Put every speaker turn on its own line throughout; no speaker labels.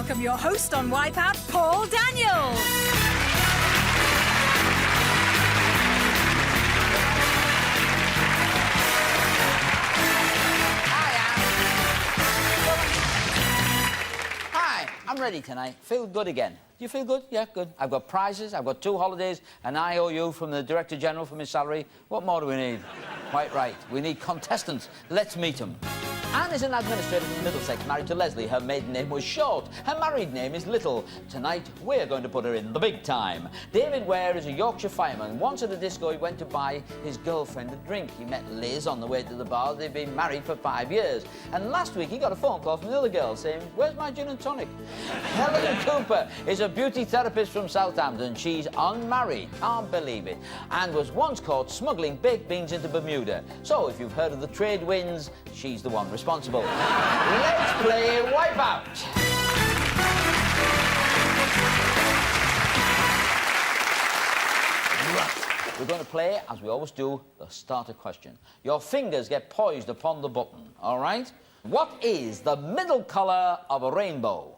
welcome your host on Wipeout, Paul Daniels.
Hi, I'm ready tonight. Feel good again. Do you feel good? Yeah, good. I've got prizes, I've got 2 holidays, an IOU from the Director General from his salary. What more do we need? Quite right. We need contestants. Let's meet them. Anne is an administrator from Middlesex, married to Leslie. Her maiden name was Short. Her married name is Little. Tonight, we're going to put her in the big time. David Ware is a Yorkshire fireman. Once at a disco, he went to buy his girlfriend a drink. He met Liz on the way to the bar. They've been married for 5 years. And last week, he got a phone call from the other girl saying, "Where's my gin and tonic?" Helen Cooper is a beauty therapist from Southampton. She's unmarried, can't believe it, and was once caught smuggling baked beans into Bermuda. So if you've heard of the trade winds, she's the one responsible. Let's play Wipeout. Right. We're going to play, as we always do, the starter question. Your fingers get poised upon the button, all right? What is the middle colour of a rainbow?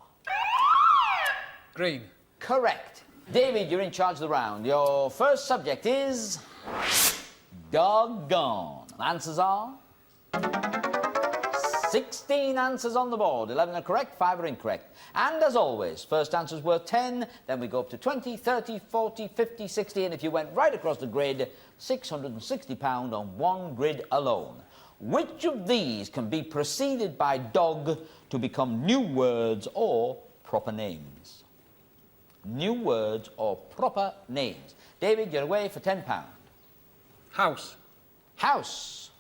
Green.
Correct. David, you're in charge of the round. Your first subject is... doggone. Answers are... 16 answers on the board. 11 are correct, 5 are incorrect. And as always, first answer's worth 10, then we go up to 20, 30, 40, 50, 60, and if you went right across the grid, £660 on one grid alone. Which of these can be preceded by dog to become new words or proper names? New words or proper names. David, you're away for £10.
House.
House.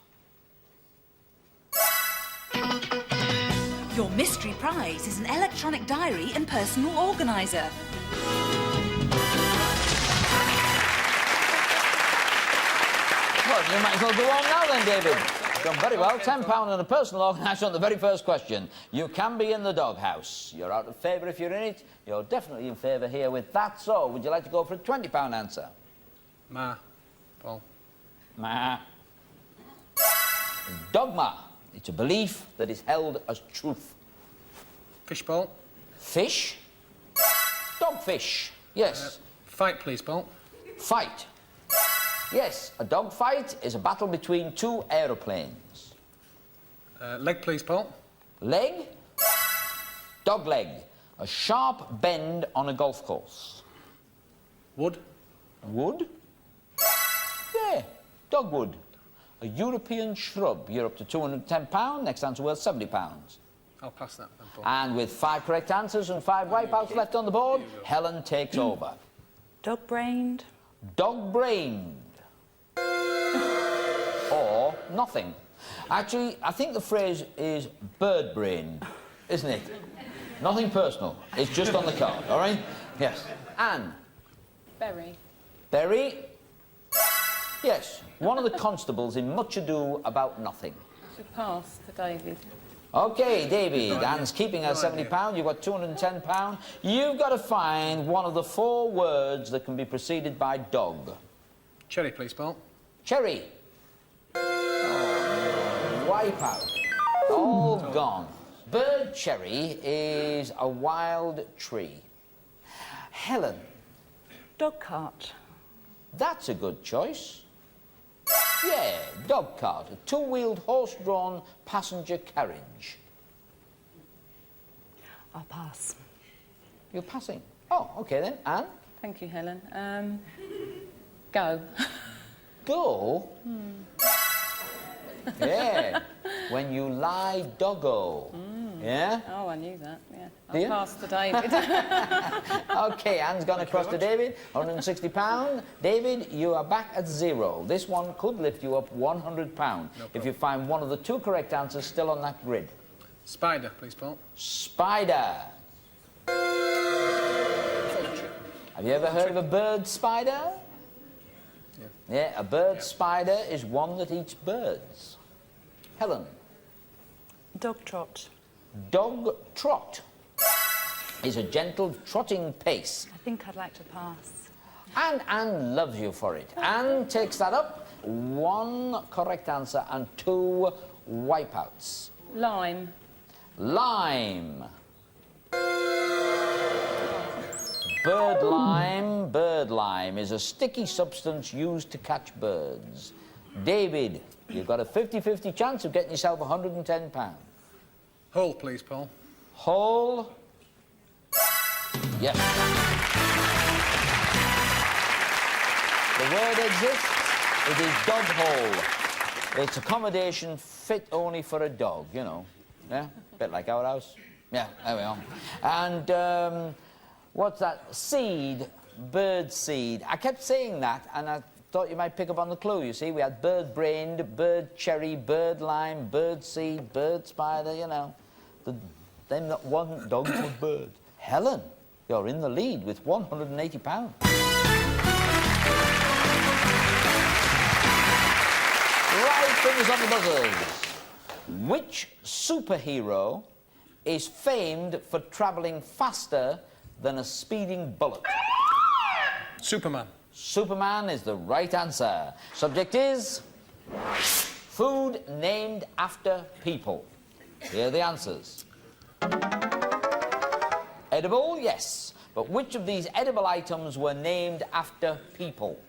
Your mystery prize is an electronic diary and personal organiser.
Well, you might as well go on now then, David. Done very well. £10 and a personal organiser on the very first question. You can be in the doghouse. You're out of favour if you're in it. You're definitely in favour here with that. So, would you like to go for a £20 answer?
Ma. Paul.
Ma. Dogma. It's a belief that is held as truth.
Fish, Paul.
Fish. Dogfish. Yes.
Fight, please, Paul.
Fight. Yes, a dog fight is a battle between 2 aeroplanes.
Leg, please, Paul.
Leg. Dog leg. A sharp bend on a golf course.
Wood.
Wood? Yeah, dogwood. A European shrub. You're up to £210. Next answer worth £70.
I'll pass that then, Paul.
And with 5 correct answers and 5 wipeouts left on the board, Helen takes over.
Dog-brained.
Dog-brained. Or nothing. Actually, I think the phrase is bird-brained, isn't it? Nothing personal. It's just on the card, all right? Yes. Anne.
Berry.
Berry. Yes, one of the constables in Much Ado About Nothing.
Should pass to David.
OK, David, Anne's keeping her £70, you've got £210. You've got to find one of the 4 words that can be preceded by dog.
Cherry, please, Paul.
Cherry. Oh, Wipeout. All gone. Bird cherry is a wild tree. Helen.
Dog cart.
That's a good choice. Yeah, dog cart, a 2-wheeled horse-drawn passenger carriage.
I'll pass.
You're passing. Oh, OK then. Anne?
Thank you, Helen. Go.
Go? Yeah. When you lie doggo. Yeah?
Oh, I knew that, yeah.
Do you?
I'll pass to David.
OK, Anne's gone across to David. £160. David, you are back at 0. This one could lift you up £100 if you find one of the 2 correct answers still on that grid.
Spider, please, Paul.
Spider. Have you ever heard of a bird spider?
Yeah.
Yeah, a bird spider is one that eats birds. Helen.
Dog trot.
Dog trot is a gentle trotting pace.
I think I'd like to pass.
And Anne loves you for it. Anne takes that up. 1 correct answer and 2 wipeouts.
Lime.
Lime. Bird lime. Bird lime is a sticky substance used to catch birds. David, you've got a 50-50 chance of getting yourself £110.
Hole, please, Paul.
Hole. Yes. The word exists. It is dog hole. It's accommodation fit only for a dog, you know. Yeah? Bit like our house. Yeah, there we are. And what's that? Seed. Bird seed. I kept saying that, and I thought you might pick up on the clue. You see, we had bird-brained, bird cherry, bird lime, bird seed, bird spider, you know. Them that wasn't dogs were birds. Helen, you're in the lead with £180. Right fingers on the buzzers. Which superhero is famed for travelling faster than a speeding bullet?
Superman.
Superman is the right answer. Subject is food named after people. Here are the answers. Edible, yes. But which of these edible items were named after people?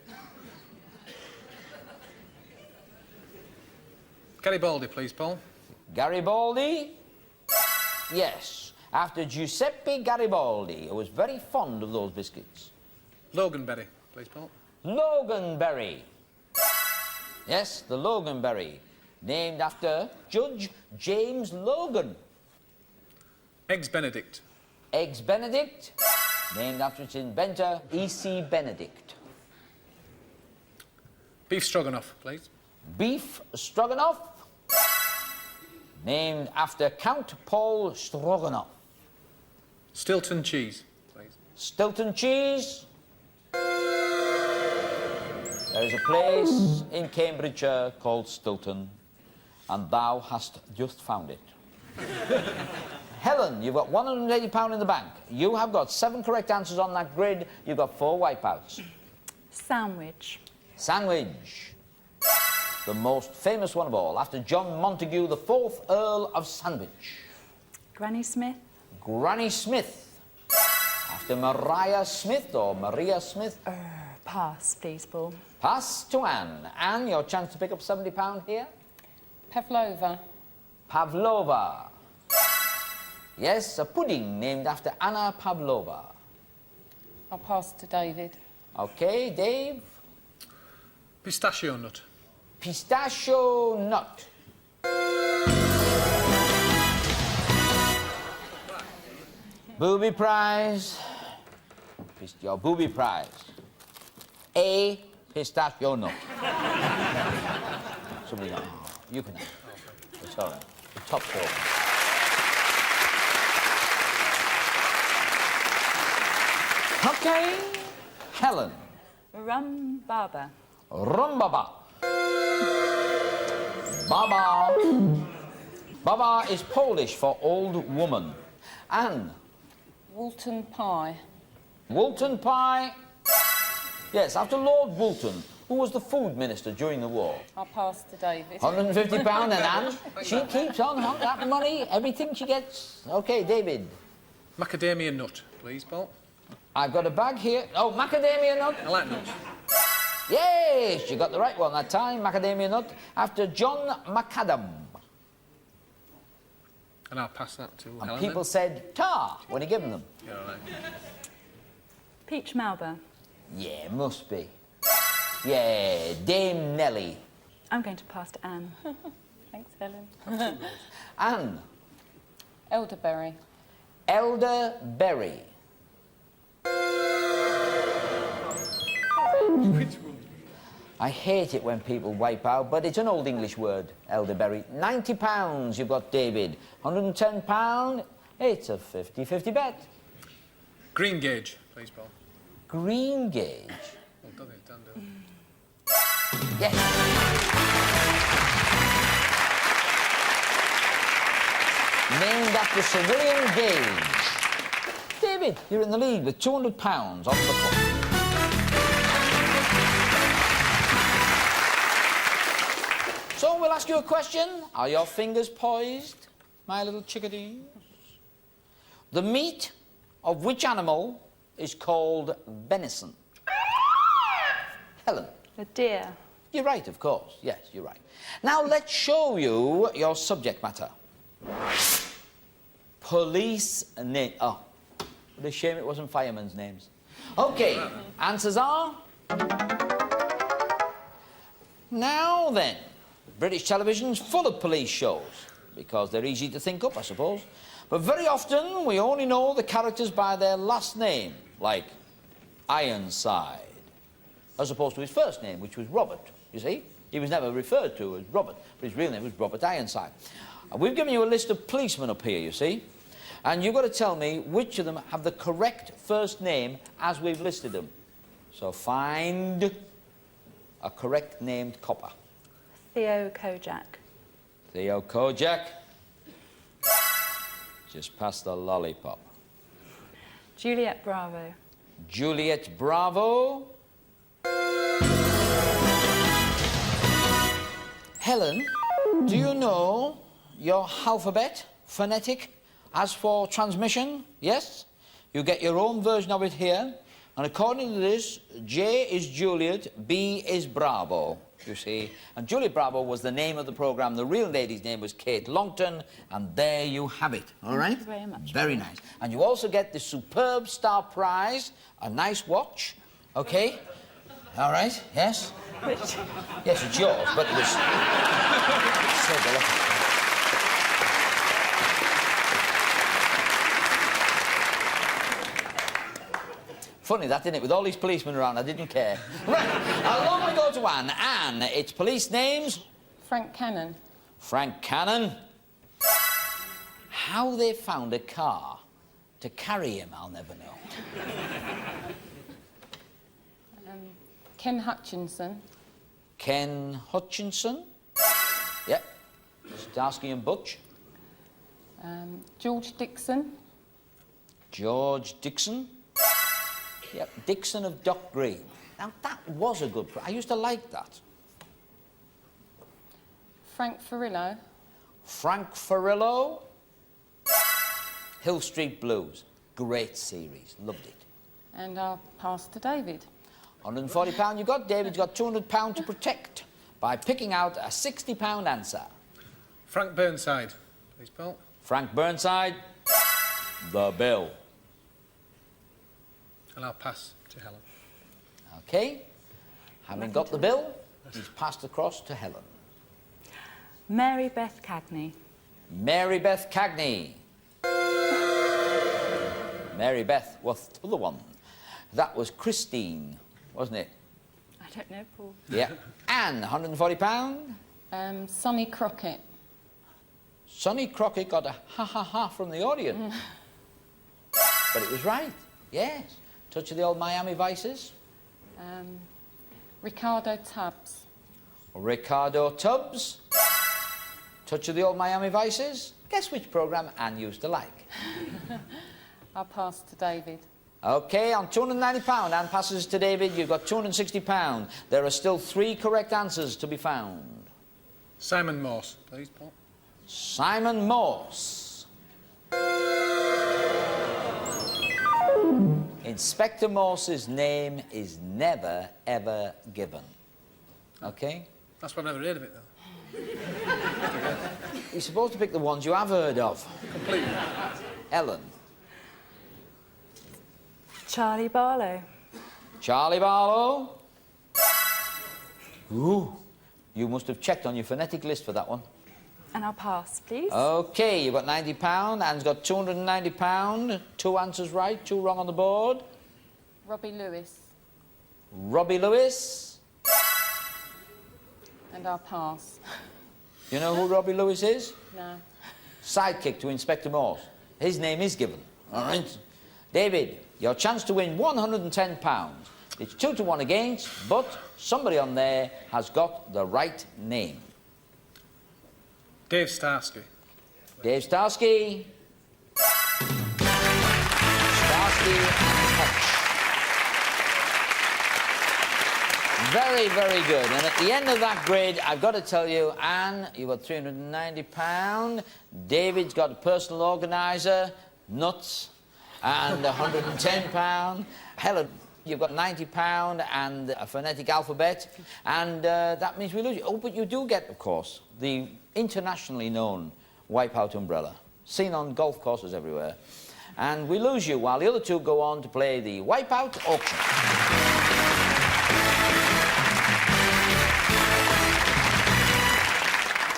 Garibaldi, please, Paul.
Garibaldi? Yes. After Giuseppe Garibaldi, who was very fond of those biscuits.
Loganberry, please, Paul.
Loganberry. Yes, the Loganberry. Named after Judge James Logan.
Eggs Benedict.
Eggs Benedict. Named after its inventor, E.C. Benedict.
Beef Stroganoff, please.
Beef Stroganoff. Named after Count Paul Stroganoff.
Stilton cheese, please.
Stilton cheese. There is a place in Cambridgeshire called Stilton, and thou hast just found it. Helen, you've got £180 in the bank. You have got 7 correct answers on that grid. You've got 4 wipeouts.
Sandwich.
Sandwich. The most famous one of all, after John Montagu, the 4th Earl of Sandwich.
Granny Smith.
Granny Smith. After Mariah Smith or Maria Smith.
Pass, please, Paul.
Pass to Anne. Anne, your chance to pick up £70 here.
Pavlova.
Pavlova. Yes, a pudding named after Anna Pavlova.
I'll pass to David.
OK, Dave.
Pistachio nut.
Pistachio nut. Booby prize. Your booby prize. A pistachio nut. Somebody got, you can have it. It's all right. The top 4. OK, Helen.
Rum Baba.
Rumbaba. Baba. Baba is Polish for old woman. Anne.
Walton pie.
Woolton pie. Yes, after Lord Woolton, who was the food minister during the war.
I'll pass to David.
£150 and Anne, she keeps on that money, everything she gets. OK, David.
Macadamia nut, please, Paul.
I've got a bag here. Oh, macadamia nut.
I like nuts.
Yes, you got the right one that time. Macadamia nut. After John Macadam.
And I'll pass that to
And
Helen.
people said tar when he given them.
Yeah, all right.
Peach Malba.
Yeah, must be. Yeah, Dame Nellie.
I'm going to pass to Anne.
Thanks, Helen.
Anne.
Elderberry.
Elderberry. I hate it when people wipe out, but it's an old English word, elderberry. £90 you've got, David. £110, it's a 50-50 bet.
Green gauge, please, Paul.
Green gauge.
Well done, it's done, do.
Yes. Named after Sir William Gage. David, you're in the lead with £200 on the clock. So we'll ask you a question. Are your fingers poised, my little chickadees? The meat of which animal is called venison? Helen?
A deer.
You're right, of course. Yes, you're right. Now let's show you your subject matter. Police name. Oh, what a shame it wasn't firemen's names. Okay, answers are... Now then, British television's full of police shows, because they're easy to think up, I suppose. But very often, we only know the characters by their last name, like Ironside, as opposed to his first name, which was Robert, you see? He was never referred to as Robert, but his real name was Robert Ironside. We've given you a list of policemen up here, you see, and you've got to tell me which of them have the correct first name as we've listed them. So find a correct named copper.
Theo Kojak.
Theo Kojak. Just past the lollipop.
Juliet Bravo.
Juliet Bravo. Helen, do you know your alphabet, phonetic, as for transmission? Yes? You get your own version of it here. And according to this, J is Juliet, B is Bravo, you see. And Juliet Bravo was the name of the programme. The real lady's name was Kate Longton, and there you have it, all right?
Thank you very much.
Very nice. And you also get the superb star prize, a nice watch, OK? All right, yes?
Which...
Yes, it's yours, but it was... so delightful. Funny that, isn't it? With all these policemen around, I didn't care. Right, along we go to Anne. Anne, its police names?
Frank Cannon.
Frank Cannon. How they found a car to carry him, I'll never know.
Ken Hutchinson.
Ken Hutchinson. Yep. Starsky and Butch.
George Dixon.
George Dixon. Yep, Dixon of Dock Green. Now, that was a good... I used to like that.
Frank Furillo.
Frank Furillo. Hill Street Blues. Great series. Loved it.
And I'll pass to David.
£140 you got. David's got £200 to protect by picking out a £60 answer.
Frank Burnside, please, Paul.
Frank Burnside. The bill.
And I'll pass to Helen.
OK. Having got the bill, he's passed across to Helen.
Mary Beth Cagney.
Mary Beth Cagney. Mary Beth was the other one. That was Christine, wasn't it?
I don't know, Paul.
Yeah. Anne, £140.
Sonny Crockett.
Sonny Crockett got a ha-ha-ha from the audience. But it was right, yes. Touch of the old Miami Vices.
Ricardo Tubbs.
Ricardo Tubbs. Touch of the old Miami Vices. Guess which programme Anne used to like?
I'll pass to David.
OK, on £290, Anne passes to David. You've got £260. There are still 3 correct answers to be found.
Simon Morse, please, Paul.
Simon Morse. Inspector Morse's name is never, ever given. OK?
That's what I've never heard of it, though.
You're supposed to pick the ones you have heard of.
Completely.
Ellen.
Charlie Barlow.
Charlie Barlow. Ooh, you must have checked on your phonetic list for that one.
And I'll pass, please.
OK, you've got £90. Anne's got £290. 2 answers right, 2 wrong on the board.
Robbie Lewis.
Robbie Lewis.
And I'll pass.
You know who Robbie Lewis is?
No.
Sidekick to Inspector Morse. His name is given, all right? David, your chance to win £110. It's 2 to 1 against, but somebody on there has got the right name.
Dave Starsky.
Dave Starsky. Starsky and Hutch. Very, very good. And at the end of that grid, I've got to tell you, Anne, you've got £390. David's got a personal organiser, nuts. and £110. Helen, you've got £90 and a phonetic alphabet, and that means we lose you. Oh, but you do get, of course, the internationally known Wipeout umbrella, seen on golf courses everywhere. And we lose you while the other two go on to play the Wipeout auction.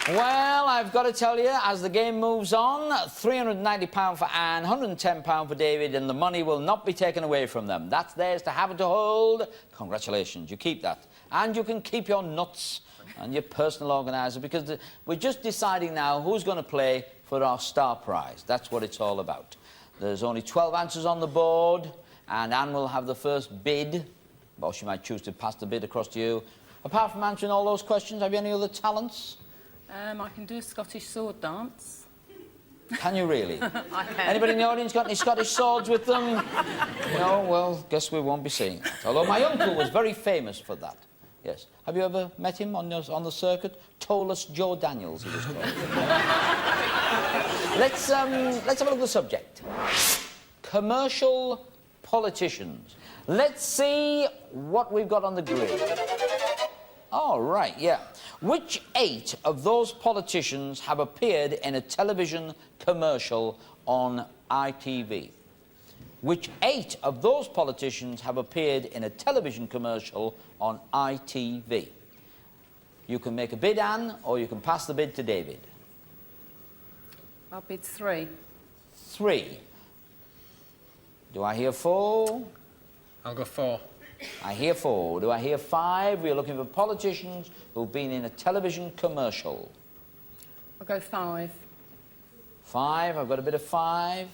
Well, I've got to tell you, as the game moves on, £390 for Anne, £110 for David, and the money will not be taken away from them. That's theirs to have and to hold. Congratulations, you keep that. And you can keep your nuts and your personal organiser, because we're just deciding now who's going to play for our star prize. That's what it's all about. There's only 12 answers on the board, and Anne will have the first bid. Well, she might choose to pass the bid across to you. Apart from answering all those questions, have you any other talents?
I can do a Scottish sword dance.
Can you really?
I can.
Anybody in the audience got any Scottish swords with them? No? Well, guess we won't be seeing that. Although my uncle was very famous for that. Yes. Have you ever met him on the circuit? Toeless Joe Daniels, he was called. Let's have a look at the subject. Commercial politicians. Let's see what we've got on the grid. All right, yeah. Which 8 of those politicians have appeared in a television commercial on ITV? Which 8 of those politicians have appeared in a television commercial on ITV? You can make a bid, Anne, or you can pass the bid to David.
I'll bid 3.
3. Do I hear 4?
I'll go 4.
I hear 4. Do I hear 5? We're looking for politicians who've been in a television commercial.
I'll go 5.
5. I've got a bit of 5.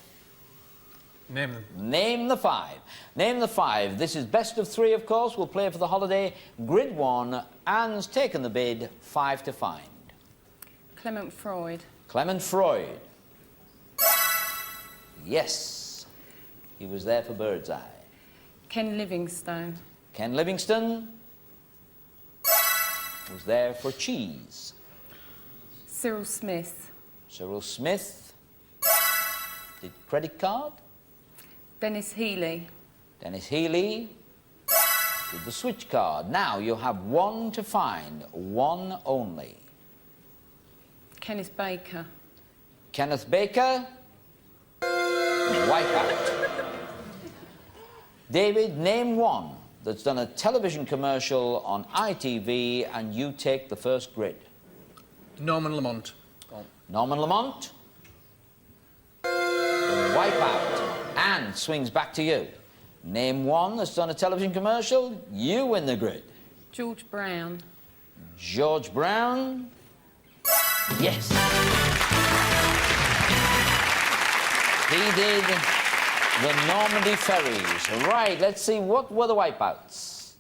Name them.
Name the 5. Name the 5. This is best of 3, of course. We'll play for the holiday. Grid 1. Anne's taken the bid. 5 to find.
Clement Freud.
Clement Freud. Yes. He was there for Birdseye.
Ken Livingstone.
Ken Livingstone was there for Cheese.
Cyril Smith.
Cyril Smith did Credit Card.
Dennis Healy.
Dennis Healy did the Switch Card. Now you have 1 to find, 1 only.
Kenneth Baker.
Kenneth Baker, Wipeout. David, name 1 that's done a television commercial on ITV, and you take the first grid.
Norman Lamont. Oh.
Norman Lamont. Wipeout. Anne swings back to you. Name 1 that's done a television commercial, you win the grid.
George Brown.
George Brown. Yes. He did the Normandy ferries. Right, let's see, what were the Wipeouts?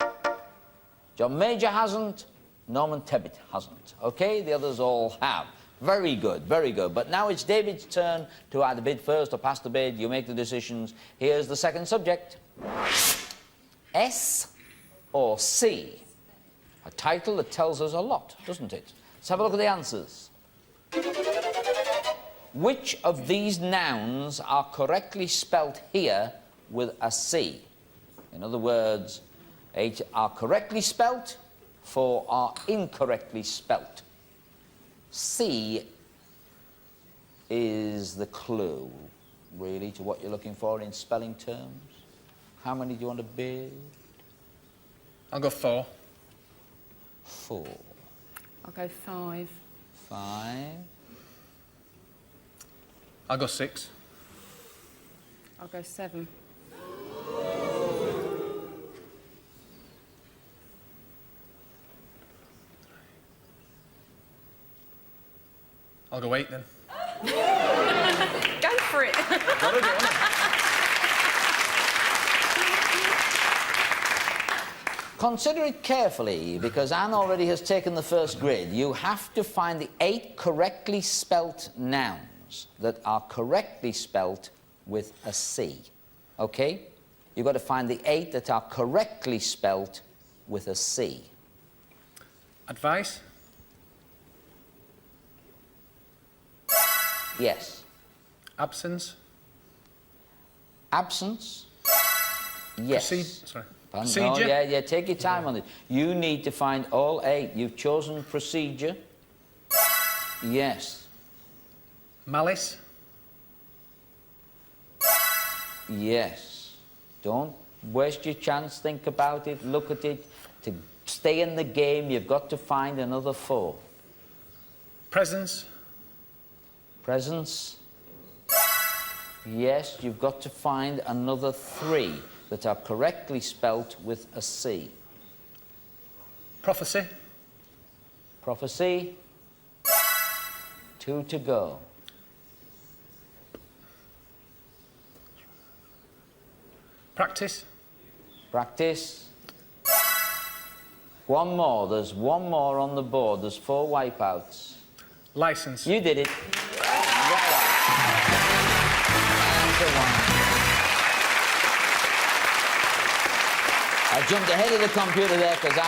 John Major hasn't, Norman Tebbit hasn't. OK, the others all have. Very good, very good. But now it's David's turn to either bid first or pass the bid. You make the decisions. Here's the second subject. S or C? A title that tells us a lot, doesn't it? Let's have a look at the answers. Which of these nouns are correctly spelt here with a C? In other words, 8 are correctly spelt, 4 are incorrectly spelt. C is the clue, really, to what you're looking for in spelling terms. How many do you want to bid?
I'll go 4.
4.
I'll go 5.
5.
I'll go 6.
I'll go 7.
I'll go 8 then.
Go for it.
Gotta do it.
Consider it carefully, because Anne already has taken the first grid. You have to find the 8 correctly spelt nouns that are correctly spelt with a C. OK? You've got to find the 8 that are correctly spelt with a C.
Advice?
Yes.
Absence?
Absence? Yes.
Sorry.
Pardon?
Procedure?
Oh, yeah, take your time on it. You need to find all 8. You've chosen procedure. Yes.
Malice?
Yes. Don't waste your chance. Think about it. Look at it. To stay in the game, you've got to find another 4.
Presence?
Presence? Yes, you've got to find another 3 that are correctly spelt with a C.
Prophecy?
Prophecy? 2 to go.
Practice?
Practice? 1 more. There's 1 more on the board. There's 4 wipeouts.
License?
You did it. Well done. Answer 1. I jumped ahead of the computer there because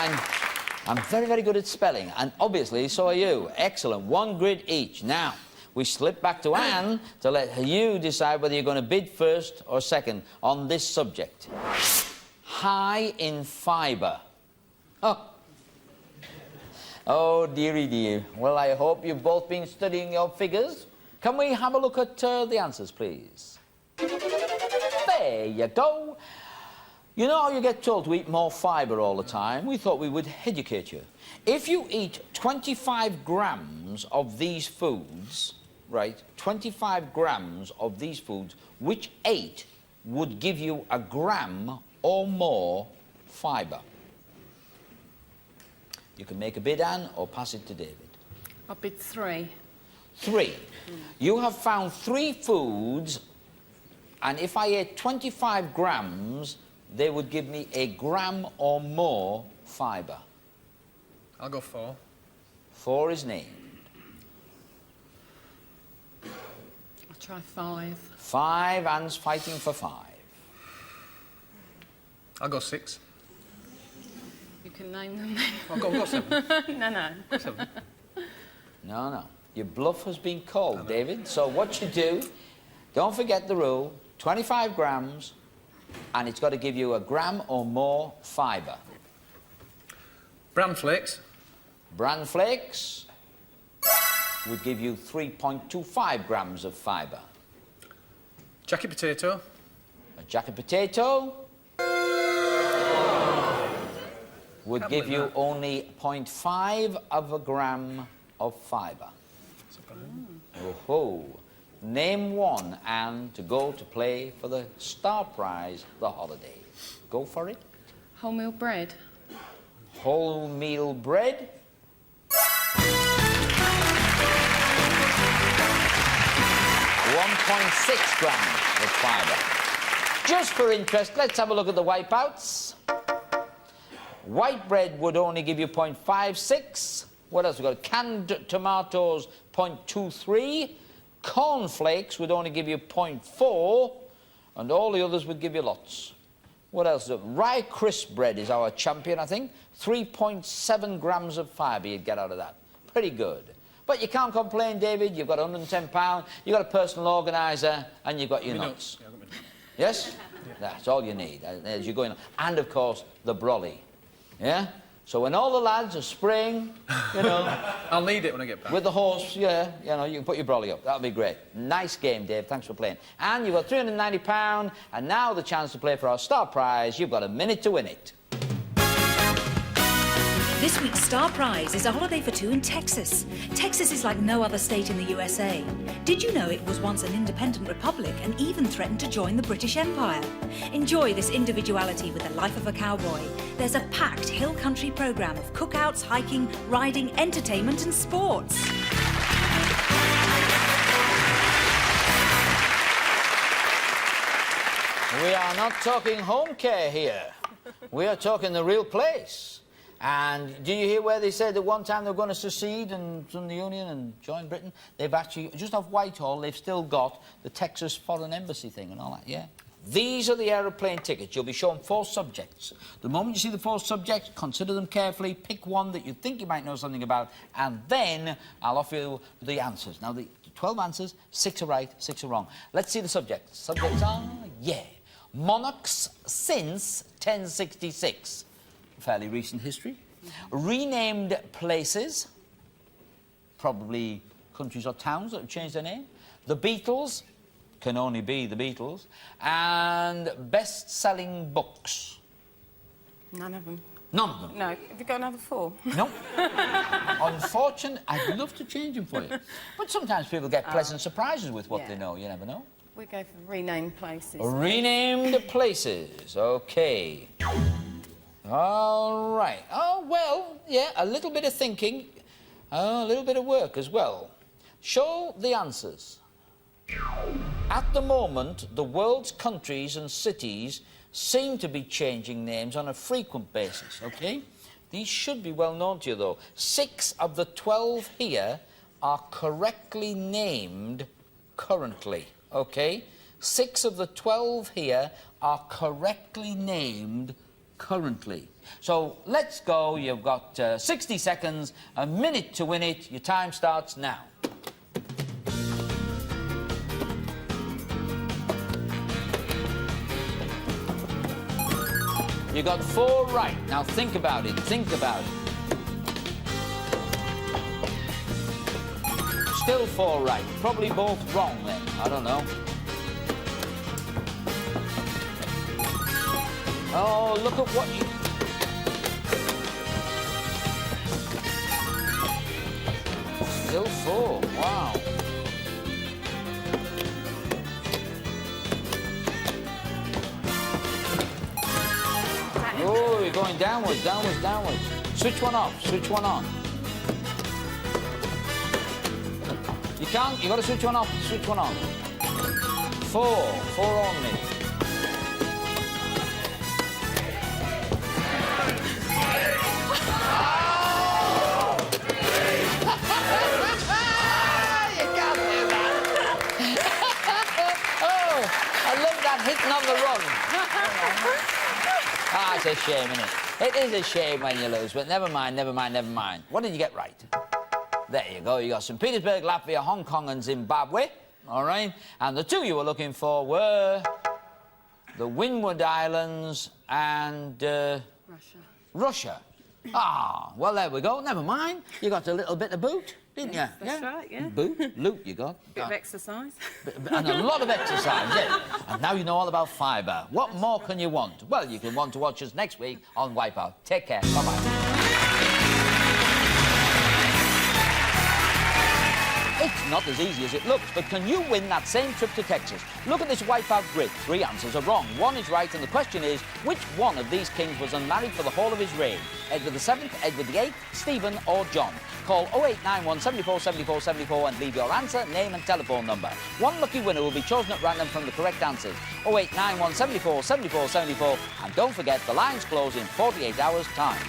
I'm very, very good at spelling, and obviously so are you. Excellent. 1 grid each. Now, we slip back to Anne to let you decide whether you're going to bid first or second on this subject. High in fibre. Oh. Oh, dearie dear. Well, I hope you've both been studying your figures. Can we have a look at the answers, please? There you go. You know how you get told to eat more fibre all the time? We thought we would educate you. If you eat 25 grams of these foods, right, 25 grams of these foods, which 8 would give you a gram or more fibre? You can make a bid, Anne, or pass it to David.
I'll bid 3.
3. You have found 3 foods, and if I ate 25 grams, they would give me a gram or more fibre.
I'll go 4.
4 is named.
I'll try 5.
5, Anne's fighting for 5.
I'll go 6.
You can name them.
I'll go 7.
No.
7.
No. Your bluff has been called, David. So what you do, don't forget the rule, 25 grams, and it's got to give you a gram or more fibre.
Bran flakes?
Bran flakes would give you 3.25 grams of fibre.
Jacket potato?
A jacket potato would
Can't
give
believe
you
that.
only 0.5 of a gram of fibre. Oh-ho. Name 1, Anne, to go to play for the star prize, the holiday. Go for it.
Wholemeal bread.
Wholemeal bread. 1.6 grams of fibre. Just for interest, let's have a look at the wipeouts. White bread would only give you 0.56. What else we got? Canned tomatoes, 0.23. Cornflakes would only give you 0.4. And all the others would give you lots. What else? Rye crisp bread is our champion, I think. 3.7 grams of fibre you'd get out of that. Pretty good. But you can't complain, David. You've got £110, you've got a personal organiser, and you've got your nuts.
Yeah, I've got my nuts.
Yes? That's all you need as you're going on. And, of course, the brolly. Yeah? So when all the lads are spraying, you know...
I'll need it when I get back.
with the horse, yeah, you know, you can put your brolly up. That'll be great. Nice game, Dave. Thanks for playing. And you've got £390, and now the chance to play for our star prize. You've got a minute to win it.
This week's star prize is a holiday for 2 in Texas. Texas is like no other state in the USA. Did you know it was once an independent republic and even threatened to join the British Empire? Enjoy this individuality with the life of a cowboy. There's a packed hill country programme of cookouts, hiking, riding, entertainment and sports.
We are not talking home care here. We are talking the real place. And do you hear where they said that one time they were going to secede and from the Union and join Britain? They've actually, just off Whitehall, they've still got the Texas Foreign Embassy thing and all that, yeah? These are the aeroplane tickets. You'll be shown 4 subjects. The moment you see the 4 subjects, consider them carefully, pick one that you think you might know something about, and then I'll offer you the answers. Now, the 12 answers, 6 are right, 6 are wrong. Let's see the subjects. Subjects are, yeah. monarchs since 1066. Fairly recent history. Renamed places, probably countries or towns that have changed their name. The Beatles, can only be the Beatles. And best-selling books.
None of them.
None of them.
No. Have you got another 4?
No. Unfortunately, I'd love to change them for you. But sometimes people get pleasant surprises with what they know. You never know.
We go for renamed places.
Renamed places. OK. All right. Oh, well, yeah, a little bit of thinking. A little bit of work as well. Show the answers. At the moment, the world's countries and cities seem to be changing names on a frequent basis, OK? These should be well known to you, though. 6 of the 12 here are correctly named currently, OK? 6 of the 12 here are correctly named currently. So let's go. You've got 60 seconds, a minute to win it. Your time starts now. You got 4 right. Now think about it. Think about it. Still 4 right. Probably both wrong then. I don't know. Oh, look at what you... Still 4. Wow. Oh, you're going downwards, downwards, downwards. Switch one off, switch one on. You can't, you've got to switch one off, switch one on. 4 only. Hitting on the run. Ah, it's a shame, isn't it? It is a shame when you lose, but never mind, never mind, never mind. What did you get right? There you go. You got St. Petersburg, Latvia, Hong Kong and Zimbabwe. All right? And the 2 you were looking for were the Windward Islands and... Russia. Ah, well, there we go. Never mind. You got a little bit of boot, didn't you?
That's right, yeah.
Boot, loot you got.
Bit of exercise.
And a lot of exercise, yeah. And now you know all about fibre. What more can you want? Well, you can want to watch us next week on Wipeout. Take care. Bye-bye. It's not as easy as it looks, but can you win that same trip to Texas? Look at this Wipeout grid. 3 answers are wrong. 1 is right, and the question is, which one of these kings was unmarried for the whole of his reign? Edward VII, Edward VIII, Stephen or John? Call 0891 74 74 74 and leave your answer, name and telephone number. 1 lucky winner will be chosen at random from the correct answers. 0891 74 74 74, and don't forget, the lines close in 48 hours' time.